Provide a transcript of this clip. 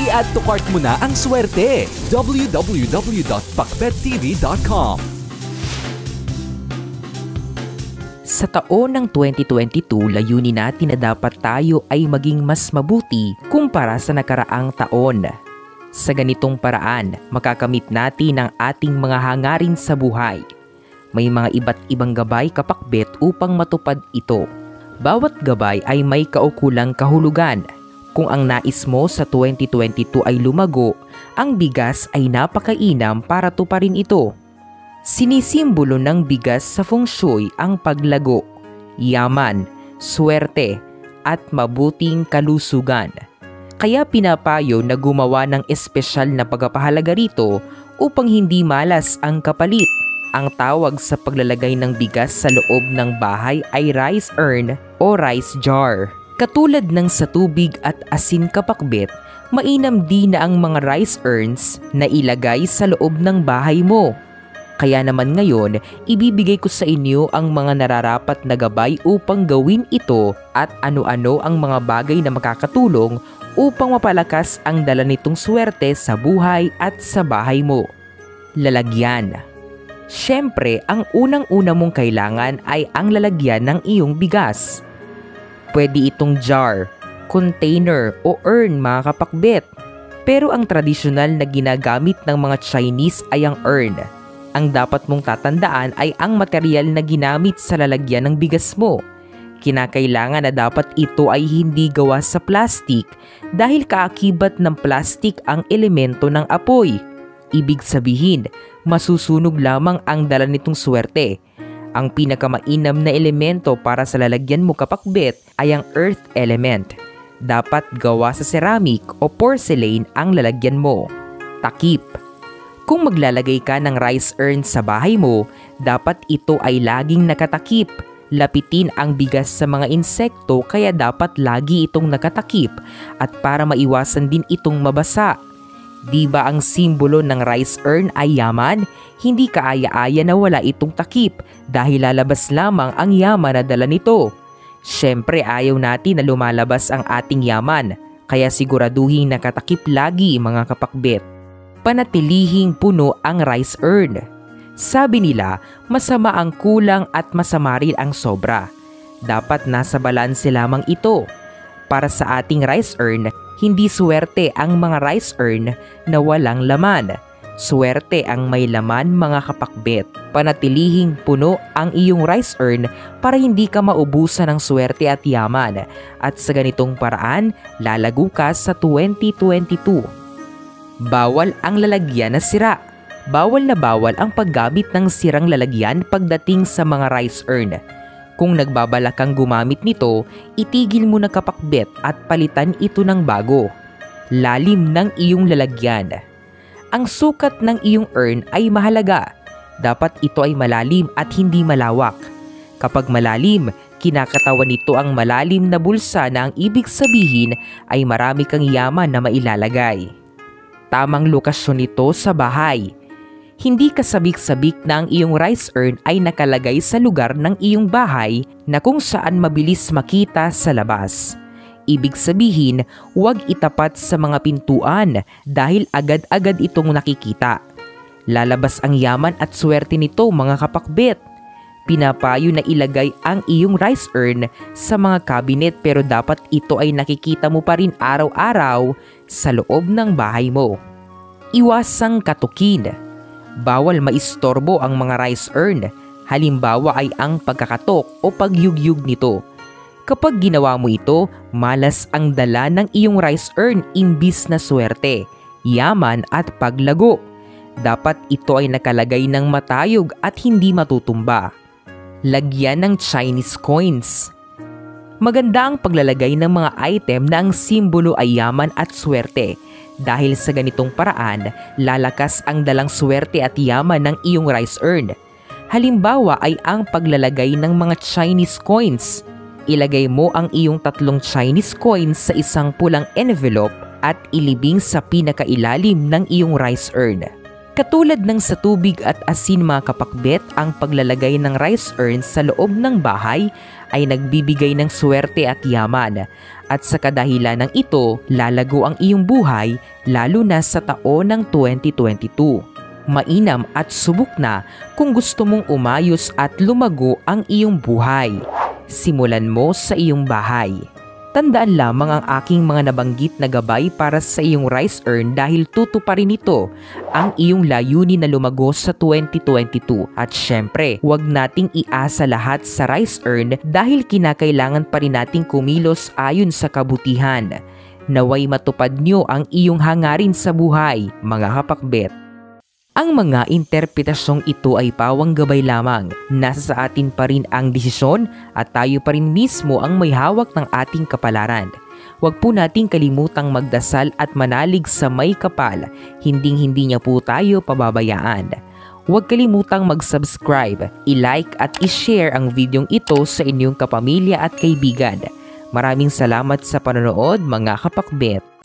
I-add to cart mo na ang swerte. www.pakbettv.com. Sa taon ng 2022, layunin natin na dapat tayo ay maging mas mabuti kumpara sa nakaraang taon. Sa ganitong paraan, makakamit natin ang ating mga hangarin sa buhay. May mga iba't ibang gabay kapakbet upang matupad ito. Bawat gabay ay may kaukulang kahulugan. Kung ang nais mo sa 2022 ay lumago, ang bigas ay napakainam para tuparin ito. Sinisimbolo ng bigas sa feng shui ang paglago, yaman, swerte, at mabuting kalusugan. Kaya pinapayo na gumawa ng espesyal na pagpapahalaga rito upang hindi malas ang kapalit. Ang tawag sa paglalagay ng bigas sa loob ng bahay ay rice urn o rice jar. Katulad ng sa tubig at asin kapakbet, mainam din na ang mga rice urns na ilagay sa loob ng bahay mo. Kaya naman ngayon, ibibigay ko sa inyo ang mga nararapat na gabay upang gawin ito at ano-ano ang mga bagay na makakatulong upang mapalakas ang dala nitong swerte sa buhay at sa bahay mo. Lalagyan. Siyempre, ang unang-una mong kailangan ay ang lalagyan ng iyong bigas. Pwede itong jar, container o urn mga kapakbet. Pero ang tradisyonal na ginagamit ng mga Chinese ay ang urn. Ang dapat mong tatandaan ay ang material na ginamit sa lalagyan ng bigas mo. Kinakailangan na dapat ito ay hindi gawa sa plastik dahil kaakibat ng plastik ang elemento ng apoy. Ibig sabihin, masusunog lamang ang dala nitong swerte. Ang pinakamainam na elemento para sa lalagyan mo kapakbet ay ang earth element. Dapat gawa sa ceramic o porcelain ang lalagyan mo. Takip. Kung maglalagay ka ng rice urn sa bahay mo, dapat ito ay laging nakatakip. Lapitin ang bigas sa mga insekto kaya dapat lagi itong nakatakip at para maiwasan din itong mabasa. Di ba ang simbolo ng rice urn ay yaman? Hindi kaaya-aya na wala itong takip dahil lalabas lamang ang yaman na dala nito. Siyempre ayaw natin na lumalabas ang ating yaman, kaya siguraduhin nakatakip lagi mga kapakbet. Panatilihing puno ang rice urn. Sabi nila, masama ang kulang at masama rin ang sobra. Dapat nasa balanse lamang ito. Para sa ating rice urn, hindi swerte ang mga rice urn na walang laman. Swerte ang may laman mga kapakbet. Panatilihing puno ang iyong rice urn para hindi ka maubusan ng swerte at yaman. At sa ganitong paraan, lalago ka sa 2022. Bawal ang lalagyan na sira. Bawal na bawal ang paggamit ng sirang lalagyan pagdating sa mga rice urn. Kung nagbabalak kang gumamit nito, itigil mo na kapakbet at palitan ito ng bago. Lalim ng iyong lalagyan. Ang sukat ng iyong urn ay mahalaga. Dapat ito ay malalim at hindi malawak. Kapag malalim, kinakatawan nito ang malalim na bulsa na ang ibig sabihin ay marami kang yaman na mailalagay. Tamang lokasyon nito sa bahay. Hindi kasabik-sabik na ang iyong rice urn ay nakalagay sa lugar ng iyong bahay na kung saan mabilis makita sa labas. Ibig sabihin, huwag itapat sa mga pintuan dahil agad-agad itong nakikita. Lalabas ang yaman at swerte nito mga kapakbet. Pinapayo na ilagay ang iyong rice urn sa mga cabinet pero dapat ito ay nakikita mo pa rin araw-araw sa loob ng bahay mo. Iwasang katukin. Bawal maistorbo ang mga rice urn. Halimbawa ay ang pagkakatok o pagyugyug nito. Kapag ginawa mo ito, malas ang dala ng iyong rice urn imbis na swerte, yaman at paglago. Dapat ito ay nakalagay ng matayog at hindi matutumba. Lagyan ng Chinese coins. Maganda ang paglalagay ng mga item na ang simbolo ay yaman at swerte. Dahil sa ganitong paraan, lalakas ang dalang swerte at yaman ng iyong rice urn. Halimbawa ay ang paglalagay ng mga Chinese coins. Ilagay mo ang iyong 3 Chinese coins sa isang pulang envelope at ilibing sa pinakailalim ng iyong rice urn. Katulad ng sa tubig at asin mga kapakbet, ang paglalagay ng rice urn sa loob ng bahay ay nagbibigay ng swerte at yaman. At sa kadahilan ng ito, lalago ang iyong buhay lalo na sa taon ng 2022. Mainam at subok na kung gusto mong umayos at lumago ang iyong buhay. Simulan mo sa iyong bahay. Tandaan lamang ang aking mga nabanggit na gabay para sa iyong rice urn dahil tutuparin nito ang iyong layunin na lumago sa 2022. At syempre, huwag nating iasa lahat sa rice urn dahil kinakailangan pa rin nating kumilos ayon sa kabutihan. Naway matupad nyo ang iyong hangarin sa buhay, mga kapakbet. Ang mga interpretasyong ito ay pawang gabay lamang. Nasa sa atin pa rin ang desisyon at tayo pa rin mismo ang may hawak ng ating kapalaran. Huwag po nating kalimutang magdasal at manalig sa may kapal. Hinding-hindi niya po tayo pababayaan. Huwag kalimutang mag-subscribe, i-like at i-share ang videong ito sa inyong kapamilya at kaibigan. Maraming salamat sa panonood mga kapakbet.